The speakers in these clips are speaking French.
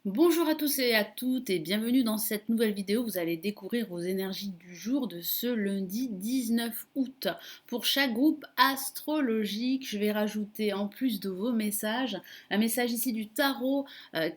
Bonjour à tous et à toutes et bienvenue dans cette nouvelle vidéo. Vous allez découvrir vos énergies du jour de ce lundi 19 août. Pour chaque groupe astrologique, je vais rajouter en plus de vos messages, un message ici du tarot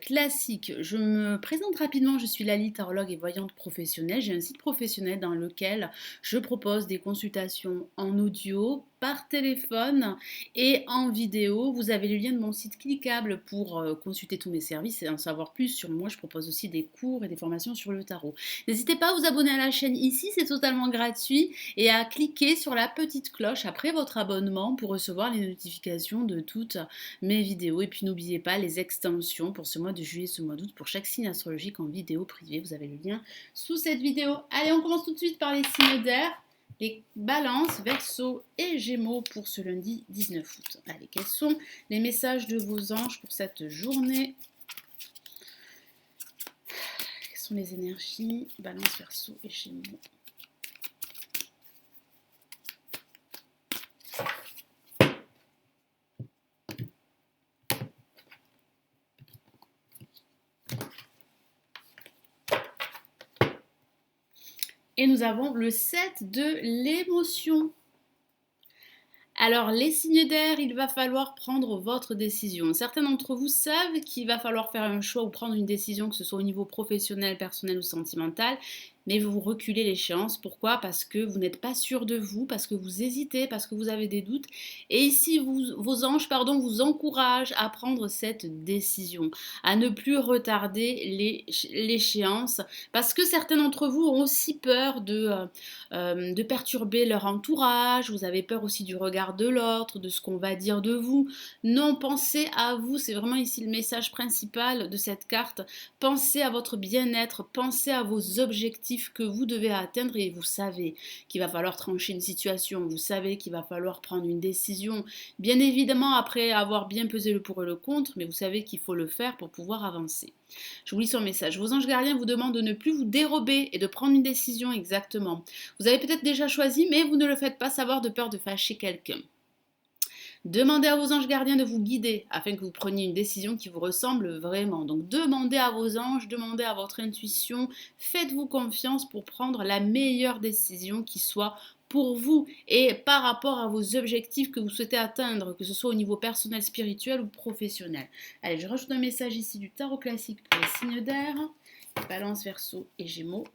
classique. Je me présente rapidement, je suis Lali, tarologue et voyante professionnelle. J'ai un site professionnel dans lequel je propose des consultations en audio, par téléphone et en vidéo. Vous avez le lien de mon site cliquable pour consulter tous mes services et en savoir plus sur moi. Je propose aussi des cours et des formations sur le tarot. N'hésitez pas à vous abonner à la chaîne ici, c'est totalement gratuit, et à cliquer sur la petite cloche après votre abonnement pour recevoir les notifications de toutes mes vidéos. Et puis n'oubliez pas les extensions pour ce mois de juillet et ce mois d'août pour chaque signe astrologique en vidéo privée. Vous avez le lien sous cette vidéo. Allez, on commence tout de suite par les signes d'air. Les balances, verseau et gémeaux pour ce lundi 19 août. Allez, quels sont les messages de vos anges pour cette journée? Quelles sont les énergies? Balance, verseau et gémeaux. Et nous avons le 7 de l'émotion. Alors, les signes d'air, il va falloir prendre votre décision. Certains d'entre vous savent qu'il va falloir faire un choix ou prendre une décision, que ce soit au niveau professionnel, personnel ou sentimental, mais vous reculez l'échéance. Pourquoi? Parce que vous n'êtes pas sûr de vous, parce que vous hésitez, parce que vous avez des doutes. Et ici, vos anges vous encouragent à prendre cette décision, à ne plus retarder l'échéance, parce que certains d'entre vous ont aussi peur de perturber leur entourage. Vous avez peur aussi du regard de l'autre, de ce qu'on va dire de vous. Non, pensez à vous, c'est vraiment ici le message principal de cette carte. Pensez à votre bien-être, pensez à vos objectifs que vous devez atteindre, et vous savez qu'il va falloir trancher une situation, vous savez qu'il va falloir prendre une décision, bien évidemment après avoir bien pesé le pour et le contre, mais vous savez qu'il faut le faire pour pouvoir avancer. Je vous lis son message. Vos anges gardiens vous demandent de ne plus vous dérober et de prendre une décision exactement. Vous avez peut-être déjà choisi, mais vous ne le faites pas savoir de peur de fâcher quelqu'un. Demandez à vos anges gardiens de vous guider afin que vous preniez une décision qui vous ressemble vraiment. Donc demandez à vos anges, demandez à votre intuition, faites-vous confiance pour prendre la meilleure décision qui soit pour vous et par rapport à vos objectifs que vous souhaitez atteindre, que ce soit au niveau personnel, spirituel ou professionnel. Allez, je rajoute un message ici du tarot classique pour les signes d'air, Balance, Verseau et Gémeaux.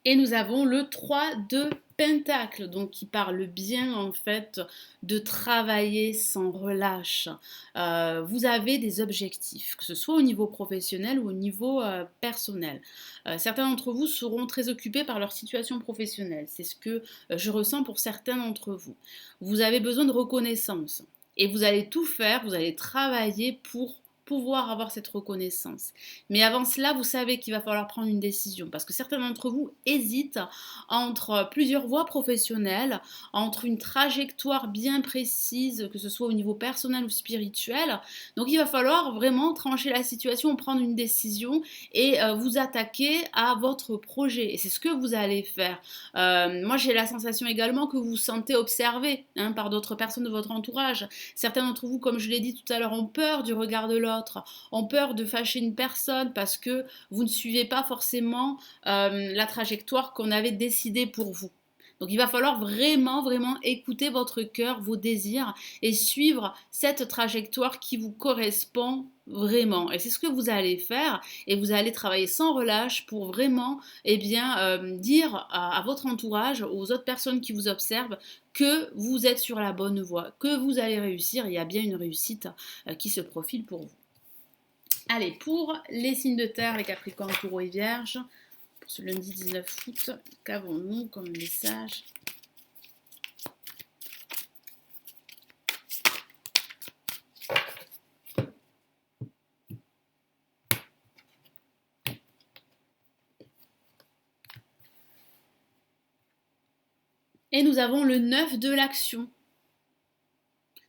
Et nous avons le 3 de Pentacle, donc qui parle bien en fait de travailler sans relâche. Vous avez des objectifs, que ce soit au niveau professionnel ou au niveau personnel. Certains d'entre vous seront très occupés par leur situation professionnelle. C'est ce que je ressens pour certains d'entre vous. Vous avez besoin de reconnaissance et vous allez tout faire, vous allez travailler pour pouvoir avoir cette reconnaissance. Mais avant cela, vous savez qu'il va falloir prendre une décision parce que certains d'entre vous hésitent entre plusieurs voies professionnelles, entre une trajectoire bien précise, que ce soit au niveau personnel ou spirituel. Donc il va falloir vraiment trancher la situation, prendre une décision et vous attaquer à votre projet. Et c'est ce que vous allez faire. Moi, j'ai la sensation également que vous vous sentez observé par d'autres personnes de votre entourage. Certains d'entre vous, comme je l'ai dit tout à l'heure, ont peur du regard de l'autre, ont peur de fâcher une personne parce que vous ne suivez pas forcément la trajectoire qu'on avait décidée pour vous. Donc il va falloir vraiment, vraiment écouter votre cœur, vos désirs et suivre cette trajectoire qui vous correspond vraiment. Et c'est ce que vous allez faire et vous allez travailler sans relâche pour vraiment dire à votre entourage, aux autres personnes qui vous observent, que vous êtes sur la bonne voie, que vous allez réussir. Il y a bien une réussite qui se profile pour vous. Allez, pour les signes de terre, les Capricornes, Taureaux et Vierges, pour ce lundi 19 août, qu'avons-nous comme message? Et nous avons le 9 de l'action.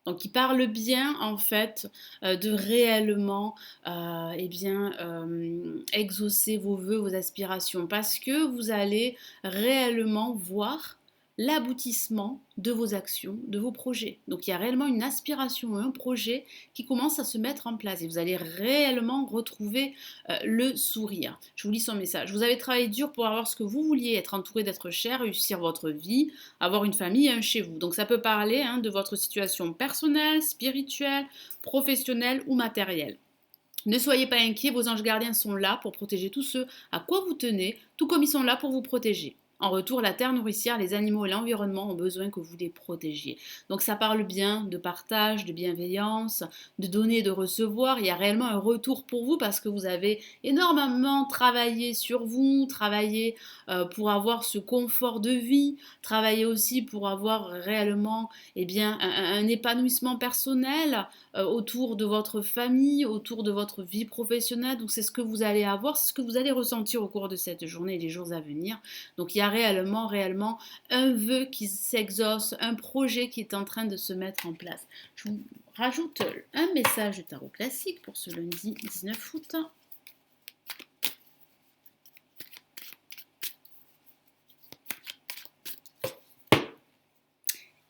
Donc il parle bien en fait de réellement exaucer vos vœux, vos aspirations, parce que vous allez réellement voir l'aboutissement de vos actions, de vos projets. Donc il y a réellement une aspiration, un projet qui commence à se mettre en place et vous allez réellement retrouver le sourire. Je vous lis son message. Vous avez travaillé dur pour avoir ce que vous vouliez, être entouré d'êtres chers, réussir votre vie, avoir une famille et un chez vous. Donc ça peut parler de votre situation personnelle, spirituelle, professionnelle ou matérielle. Ne soyez pas inquiets, vos anges gardiens sont là pour protéger tous ceux à quoi vous tenez, tout comme ils sont là pour vous protéger. En retour, la terre nourricière, les animaux et l'environnement ont besoin que vous les protégiez. Donc ça parle bien de partage, de bienveillance, de donner, de recevoir. Il y a réellement un retour pour vous parce que vous avez énormément travaillé sur vous, travaillé pour avoir ce confort de vie, travaillé aussi pour avoir réellement un épanouissement personnel autour de votre famille, autour de votre vie professionnelle. Donc c'est ce que vous allez avoir, c'est ce que vous allez ressentir au cours de cette journée et des jours à venir. Donc il y a réellement un vœu qui s'exauce, un projet qui est en train de se mettre en place. Je vous rajoute un message du tarot classique pour ce lundi 19 août.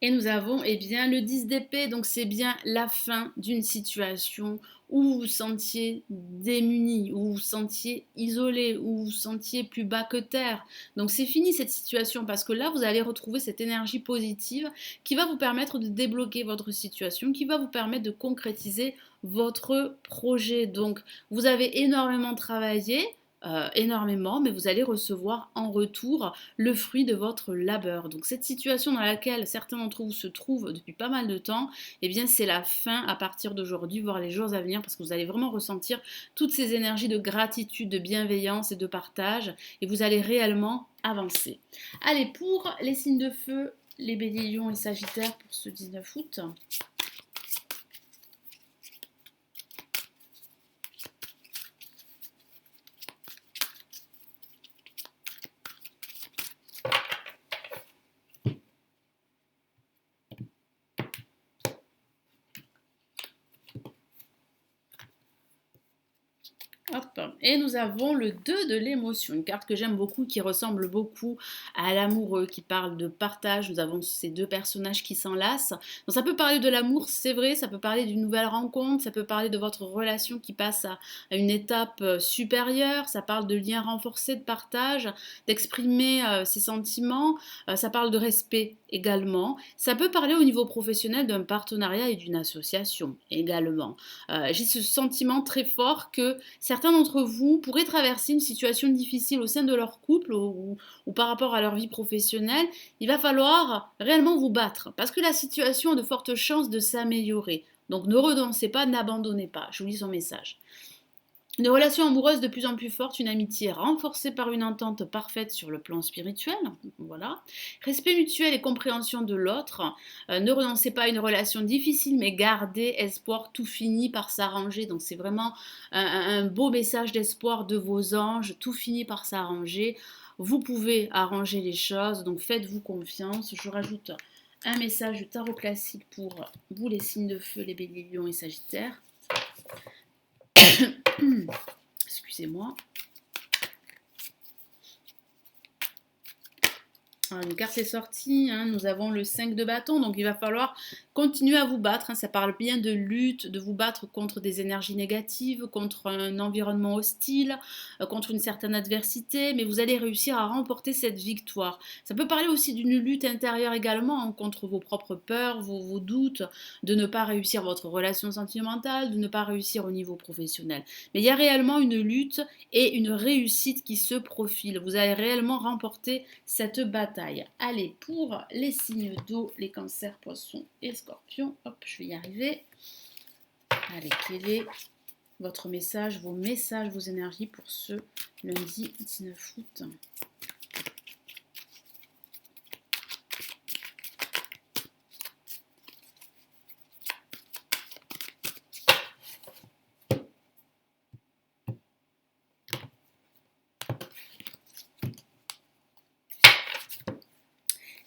Et nous avons le 10 d'épée, donc c'est bien la fin d'une situation où vous vous sentiez démuni, où vous vous sentiez isolé, où vous vous sentiez plus bas que terre. Donc c'est fini cette situation parce que là vous allez retrouver cette énergie positive qui va vous permettre de débloquer votre situation, qui va vous permettre de concrétiser votre projet. Donc vous avez énormément travaillé, énormément, mais vous allez recevoir en retour le fruit de votre labeur. Donc cette situation dans laquelle certains d'entre vous se trouvent depuis pas mal de temps, c'est la fin à partir d'aujourd'hui, voire les jours à venir, parce que vous allez vraiment ressentir toutes ces énergies de gratitude, de bienveillance et de partage, et vous allez réellement avancer. Allez, pour les signes de feu, les béliers, lions et sagittaires pour ce 19 août. Hop. Et nous avons le 2 de l'émotion, une carte que j'aime beaucoup, qui ressemble beaucoup à l'amoureux, qui parle de partage. Nous avons ces deux personnages qui s'enlacent. Donc ça peut parler de l'amour, c'est vrai, ça peut parler d'une nouvelle rencontre, ça peut parler de votre relation qui passe à une étape supérieure, ça parle de liens renforcés, de partage, d'exprimer ses sentiments, ça parle de respect également. Ça peut parler au niveau professionnel d'un partenariat et d'une association également. J'ai ce sentiment très fort que certains d'entre vous pourraient traverser une situation difficile au sein de leur couple ou par rapport à leur vie professionnelle. Il va falloir réellement vous battre parce que la situation a de fortes chances de s'améliorer. Donc ne renoncez pas, n'abandonnez pas. Je vous lis son message. Une relation amoureuse de plus en plus forte, une amitié renforcée par une entente parfaite sur le plan spirituel. Voilà. Respect mutuel et compréhension de l'autre. Ne renoncez pas à une relation difficile, mais gardez espoir, tout finit par s'arranger. Donc c'est vraiment un beau message d'espoir de vos anges, tout finit par s'arranger. Vous pouvez arranger les choses, donc faites-vous confiance. Je rajoute un message du tarot classique pour vous les signes de feu, les béliers, lions et sagittaires. Excusez-moi. Alors, une carte est sortie, nous avons le 5 de bâton, donc il va falloir continuer à vous battre. Ça parle bien de lutte, de vous battre contre des énergies négatives, contre un environnement hostile, contre une certaine adversité, mais vous allez réussir à remporter cette victoire. Ça peut parler aussi d'une lutte intérieure également, contre vos propres peurs, vos doutes, de ne pas réussir votre relation sentimentale, de ne pas réussir au niveau professionnel. Mais il y a réellement une lutte et une réussite qui se profile. Vous allez réellement remporter cette bataille. Allez, pour les signes d'eau, les cancers, poissons et scorpions, hop, je vais y arriver. Allez, quel est votre message, vos messages, vos énergies pour ce lundi 19 août ?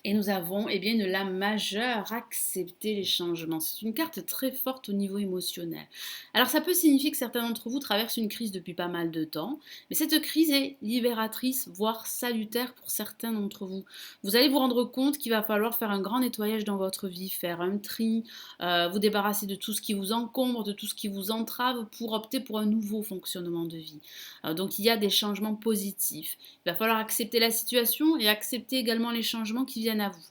Et nous avons eh bien, une lame majeure, accepter les changements. C'est une carte très forte au niveau émotionnel. Alors ça peut signifier que certains d'entre vous traversent une crise depuis pas mal de temps, mais cette crise est libératrice, voire salutaire pour certains d'entre vous. Vous allez vous rendre compte qu'il va falloir faire un grand nettoyage dans votre vie, faire un tri, vous débarrasser de tout ce qui vous encombre, de tout ce qui vous entrave pour opter pour un nouveau fonctionnement de vie. Donc il y a des changements positifs. Il va falloir accepter la situation et accepter également les changements qui viennent à vous.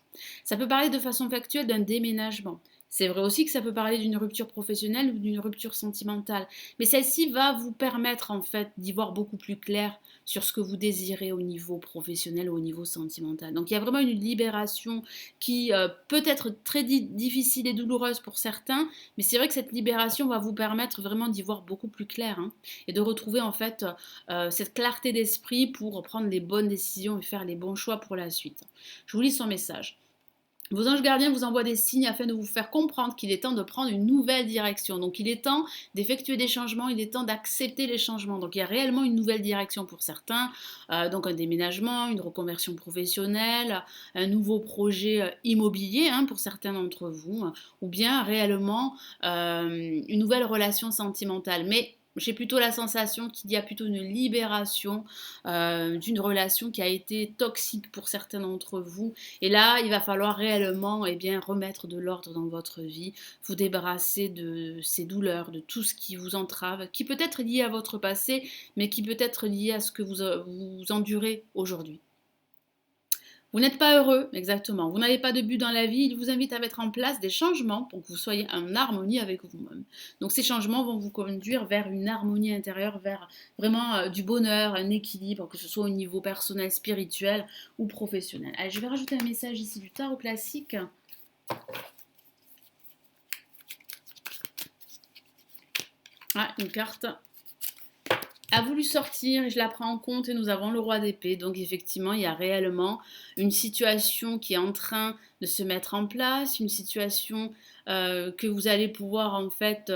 Ça peut parler de façon factuelle d'un déménagement. C'est vrai aussi que ça peut parler d'une rupture professionnelle ou d'une rupture sentimentale. Mais celle-ci va vous permettre en fait d'y voir beaucoup plus clair sur ce que vous désirez au niveau professionnel ou au niveau sentimental. Donc il y a vraiment une libération qui peut être très difficile et douloureuse pour certains, mais c'est vrai que cette libération va vous permettre vraiment d'y voir beaucoup plus clair, hein, et de retrouver en fait cette clarté d'esprit pour prendre les bonnes décisions et faire les bons choix pour la suite. Je vous lis son message. Vos anges gardiens vous envoient des signes afin de vous faire comprendre qu'il est temps de prendre une nouvelle direction. Donc il est temps d'effectuer des changements, il est temps d'accepter les changements. Donc il y a réellement une nouvelle direction pour certains, donc un déménagement, une reconversion professionnelle, un nouveau projet immobilier, hein, pour certains d'entre vous, ou bien réellement une nouvelle relation sentimentale. Mais j'ai plutôt la sensation qu'il y a plutôt une libération d'une relation qui a été toxique pour certains d'entre vous. Et là, il va falloir réellement eh bien, remettre de l'ordre dans votre vie, vous débarrasser de ces douleurs, de tout ce qui vous entrave, qui peut être lié à votre passé, mais qui peut être lié à ce que vous endurez aujourd'hui. Vous n'êtes pas heureux, exactement. Vous n'avez pas de but dans la vie. Il vous invite à mettre en place des changements pour que vous soyez en harmonie avec vous-même. Donc ces changements vont vous conduire vers une harmonie intérieure, vers vraiment du bonheur, un équilibre, que ce soit au niveau personnel, spirituel ou professionnel. Allez, je vais rajouter un message ici du tarot classique. Ah, une carte a voulu sortir et je la prends en compte et nous avons le roi d'épée. Donc effectivement, il y a réellement une situation qui est en train de se mettre en place, une situation que vous allez pouvoir en fait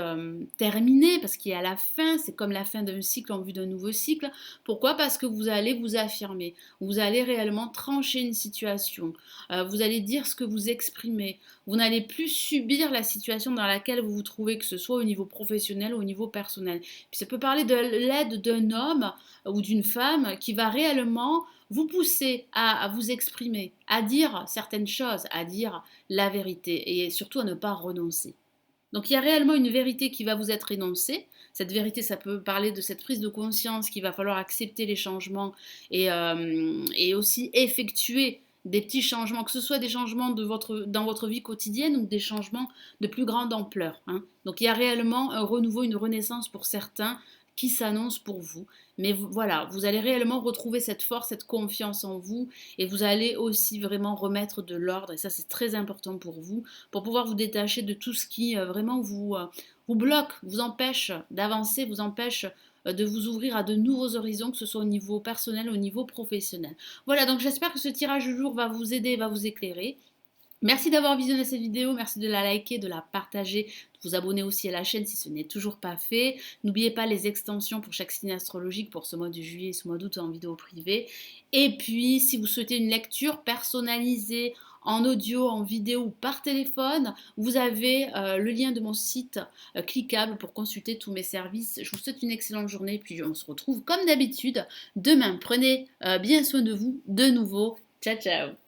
terminer parce qu'il y a la fin, c'est comme la fin d'un cycle en vue d'un nouveau cycle. Pourquoi? Parce que vous allez vous affirmer, vous allez réellement trancher une situation, vous allez dire ce que vous exprimez, vous n'allez plus subir la situation dans laquelle vous vous trouvez, que ce soit au niveau professionnel ou au niveau personnel. Puis ça peut parler de l'aide d'un homme ou d'une femme qui va réellement vous pousser à vous exprimer, à dire certaines choses, à dire la vérité et surtout à ne pas renoncer. Donc il y a réellement une vérité qui va vous être énoncée. Cette vérité, ça peut parler de cette prise de conscience qu'il va falloir accepter les changements et aussi effectuer des petits changements, que ce soit des changements dans votre vie quotidienne ou des changements de plus grande ampleur, hein. Donc il y a réellement un renouveau, une renaissance pour certains qui s'annonce pour vous. Mais voilà, vous allez réellement retrouver cette force, cette confiance en vous et vous allez aussi vraiment remettre de l'ordre. Et ça, c'est très important pour pouvoir vous détacher de tout ce qui vraiment vous bloque, vous empêche d'avancer, vous empêche de vous ouvrir à de nouveaux horizons, que ce soit au niveau personnel, au niveau professionnel. Voilà, donc j'espère que ce tirage du jour va vous aider, va vous éclairer. Merci d'avoir visionné cette vidéo, merci de la liker, de la partager, de vous abonner aussi à la chaîne si ce n'est toujours pas fait. N'oubliez pas les extensions pour chaque signe astrologique pour ce mois de juillet et ce mois d'août en vidéo privée. Et puis, si vous souhaitez une lecture personnalisée en audio, en vidéo ou par téléphone, vous avez le lien de mon site cliquable pour consulter tous mes services. Je vous souhaite une excellente journée, puis on se retrouve comme d'habitude demain. Prenez bien soin de vous de nouveau. Ciao, ciao!